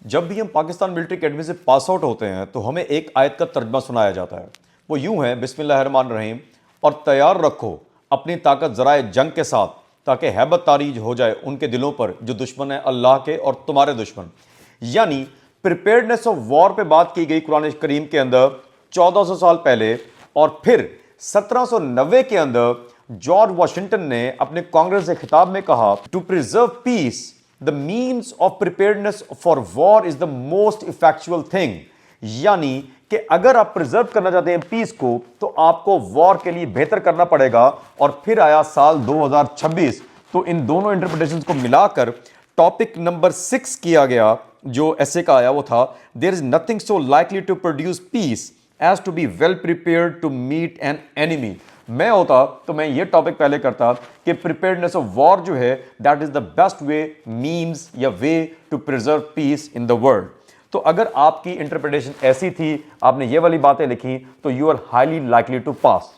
जब भी हम पाकिस्तान मिलिट्री एकेडमी से पास आउट होते हैं तो हमें एक आयत का तर्जमा सुनाया जाता है। वो यूं है, बिस्मिल्लाहिर्रहमानिर्रहीम, और तैयार रखो अपनी ताकत ज़राए जंग के साथ, ताकि हैबत तारीज हो जाए उनके दिलों पर जो दुश्मन है अल्लाह के और तुम्हारे दुश्मन। यानी प्रिपेयर्डनेस ऑफ वॉर पे बात की गई कुरान करीम के अंदर 1400 साल पहले, और फिर 1790 के अंदर जॉर्ज वाशिंगटन ने अपने कांग्रेस के खिताब में कहा, to preserve peace the means of preparedness for war is the most effectual thing. यानी कि अगर आप प्रिजर्व करना चाहते हैं पीस को तो आपको वॉर के लिए बेहतर करना पड़ेगा। और फिर आया साल 2026, तो इन दोनों इंटरप्रिटेशंस को मिलाकर टॉपिक नंबर 6 किया गया जो ऐसे का आया, वो था there is nothing so likely to produce peace as to be well prepared to meet an enemy. मैं होता तो मैं ये टॉपिक पहले करता कि प्रिपेयर्डनेस ऑफ वॉर जो है that is the best way, means या way to preserve peace in the world. तो अगर आपकी इंटरप्रिटेशन ऐसी थी, आपने ये वाली बातें लिखी, तो you are highly likely to pass.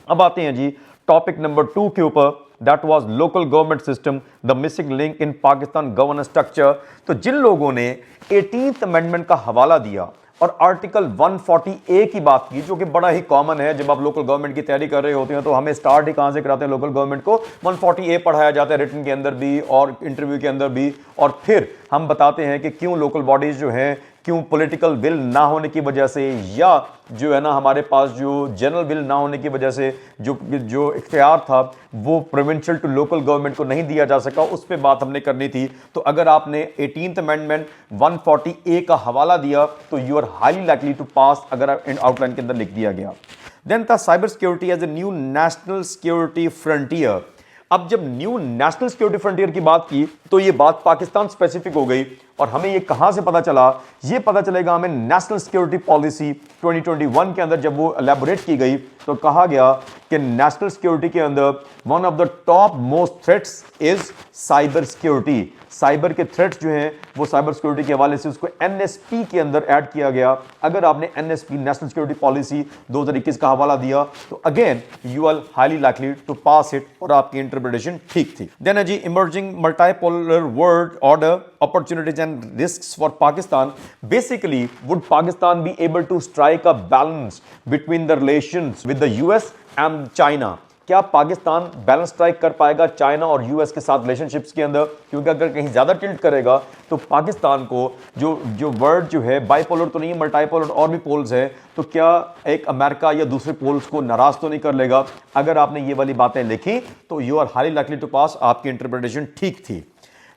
अब आते हैं जी टॉपिक नंबर 2 के ऊपर, that was local government system the missing link in Pakistan governance structure. तो जिन लोगों ने 18th अमेंडमेंट का हवाला दिया और आर्टिकल 140A की बात की, जो कि बड़ा ही कॉमन है, जब आप लोकल गवर्नमेंट की तैयारी कर रहे होते हैं तो हमें स्टार्ट ही कहां से कराते हैं, लोकल गवर्नमेंट को 140A पढ़ाया जाता है रिटन के अंदर भी और इंटरव्यू के अंदर भी। और फिर हम बताते हैं कि क्यों लोकल बॉडीज जो हैं, क्यों पॉलिटिकल विल ना होने की वजह से, या जो है ना हमारे पास जो जनरल विल ना होने की वजह से जो इख्तियार था वो प्रोविंशियल टू लोकल गवर्नमेंट को नहीं दिया जा सका, उस पर बात हमने करनी थी। तो अगर आपने 18th अमेंडमेंट 140A का हवाला दिया तो you are highly likely to pass, अगर आउटलाइन के अंदर लिख दिया गया। देन था cyber security as a new national security frontier. अब जब न्यू नेशनल सिक्योरिटी फ्रंटियर की बात की तो ये बात पाकिस्तान स्पेसिफिक हो गई, और हमें ये कहां से पता चला, ये पता चलेगा हमें नेशनल सिक्योरिटी पॉलिसी 2021 के अंदर जब वो एलैबोरेट की गई तो कहा गया कि नेशनल सिक्योरिटी के अंदर one of the top most threats is cyber security. Cyber के थ्रेट्स जो हैं वो साइबर सिक्योरिटी के हवाले से उसको एनएसपी के अंदर ऐड किया गया। अगर आपने एनएसपी नेशनल सिक्योरिटी पॉलिसी 2021 का हवाला दिया तो again you are highly likely to pass it, और आपकी इंटरप्रिटेशन ठीक थी। देन है जी emerging multipolar world order, opportunities and risks for Pakistan. Basically would Pakistan be able to strike a balance between the relations with the US and China. क्या Pakistan balance strike कर पाएगा China और यूएस के साथ रिलेशनशिप्स के अंदर? क्योंकि अगर कहीं ज्यादा टिल्ट करेगा तो पाकिस्तान को जो वर्ड जो है बाइपोलर तो नहीं है, मल्टीपोलर और भी पोल्स है, तो क्या एक अमेरिका या दूसरे पोल्स को नाराज तो नहीं कर लेगा? अगर आपने ये वाली बातें लिखी तो you are highly likely to pass, आपकी इंटरप्रिटेशन ठीक थी।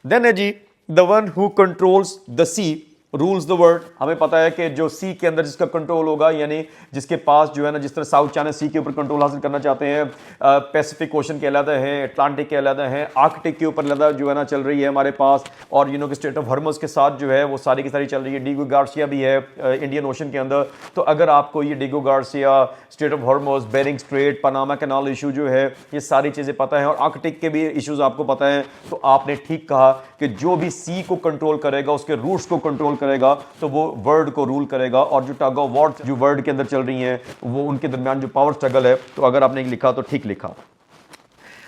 देन है जी the one who controls the sea rules the world. हमें पता है कि जो सी के अंदर जिसका कंट्रोल होगा, यानी जिसके पास जो है ना, जिस तरह साउथ चाइना सी के ऊपर कंट्रोल हासिल करना चाहते हैं, पैसिफिक ओशन के अलहदा है, अटलांटिक के अलहदा है, आर्कटिक के ऊपर अलहदा जो है ना चल रही है हमारे पास, और कि स्ट्रेट ऑफ हॉर्मज़ के साथ जो है वो सारी की सारी चल रही है। डिगो गार्सिया भी है इंडियन ओशन के अंदर। तो अगर आपको ये Diego Garcia, strait of Hormuz, Bering strait, Panama canal issue जो है, ये सारी चीज़ें पता है, और आर्कटिक के भी इशूज़ आपको पता है, तो आपने ठीक कहा कि जो भी सी को कंट्रोल करेगा, उसके रूट्स को कंट्रोल करेगा, तो वो वर्ल्ड को रूल करेगा। और जो टग ऑफ वॉर जो वर्ल्ड के अंदर चल रही हैं, वो उनके दरमियान जो पावर स्ट्रगल है, तो अगर आपने लिखा तो ठीक लिखा।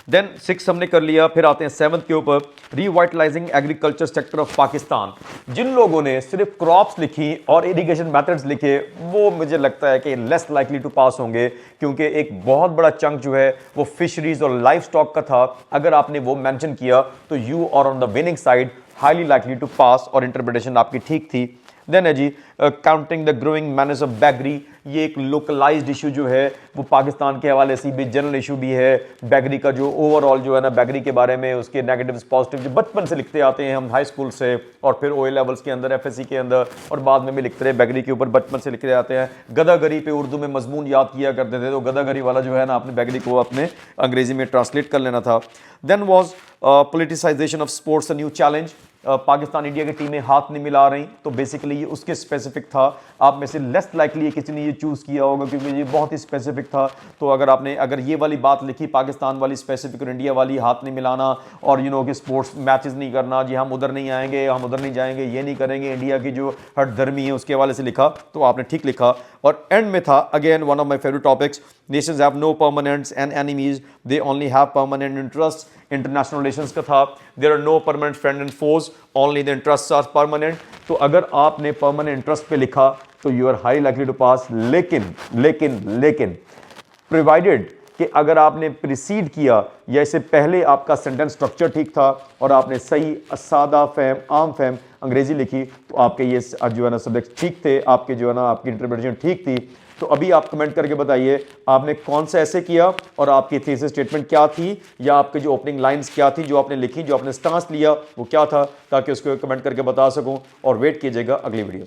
देन 6 हमने कर लिया, फिर आते हैं 7th के ऊपर, revitalising agriculture sector of Pakistan. जिन लोगों ने सिर्फ क्रॉप्स लिखी और इरिगेशन मेथड्स लिखे, वो मुझे लगता है कि लेस लाइकली टू पास होंगे, क्योंकि एक बहुत बड़ा चंक जो है वो फिशरीज और लाइफ स्टॉक का था। अगर आपने वो मेंशन किया तो you are on the winning side, highly likely to pass, और इंटरप्रिटेशन आपकी ठीक थी। देन है जी counting the growing manners of beggary. ये एक लोकलाइज्ड इशू जो है वो पाकिस्तान के हवाले से भी जनरल इशू भी है। बैगरी का जो ओवरऑल जो है ना, बैगरी के बारे में उसके नेगेटिव्स पॉजिटिव जो बचपन से लिखते आते हैं हम हाई स्कूल से, और फिर ओ लेवल्स के अंदर, एफएससी के अंदर, और बाद में भी लिखते रहे बैगरी के ऊपर, बचपन से लिखते आते हैं। गदागरी पे उर्दू में मजमून याद किया करते थे, तो गदागरी वाला जो है ना, आपने बैगरी को अपने अंग्रेजी में ट्रांसलेट कर लेना था। Then was politicisation of sports a new challenge. Pakistan India की टीमें हाथ नहीं मिला रही, तो बेसिकली ये उसके स्पेसिफिक था। आप में से लेस लाइकली किसी ने ये चूज़ किया होगा, क्योंकि ये बहुत ही स्पेसिफिक था। तो अगर ये वाली बात लिखी, पाकिस्तान वाली स्पेसिफिक और इंडिया वाली, हाथ नहीं मिलाना, और कि स्पोर्ट्स मैचेस नहीं करना, जी हम उधर नहीं आएंगे, हम उधर नहीं जाएंगे, ये नहीं करेंगे, इंडिया की जो हठधर्मी है उसके हवाले से लिखा, तो आपने ठीक लिखा। और एंड में था again one of my favourite topics, nations have no permanents and enemies, they only have permanent interest. International relations का था, there are no permanent friend and foes. Only the interest are permanent. तो अगर आपने permanent interest पे लिखा तो you are high likely to pass. लेकिन provided कि अगर आपने प्रिसीड किया या इससे पहले आपका सेंटेंस स्ट्रक्चर ठीक था और आपने सही सादा फहम आम फहम अंग्रेजी लिखी तो आपके ये जो है ना सब्जेक्ट ठीक थे, आपके जो है ना आपकी इंटरप्रिटेशन ठीक थी। तो अभी आप कमेंट करके बताइए आपने कौन सा ऐसे किया और आपकी थीसिस स्टेटमेंट क्या थी, या आपके जो ओपनिंग लाइंस क्या थी जो आपने लिखी, जो आपने स्टांस लिया वो क्या था, ताकि उसको कमेंट करके बता सकूं। और वेट कीजिएगा अगली वीडियो।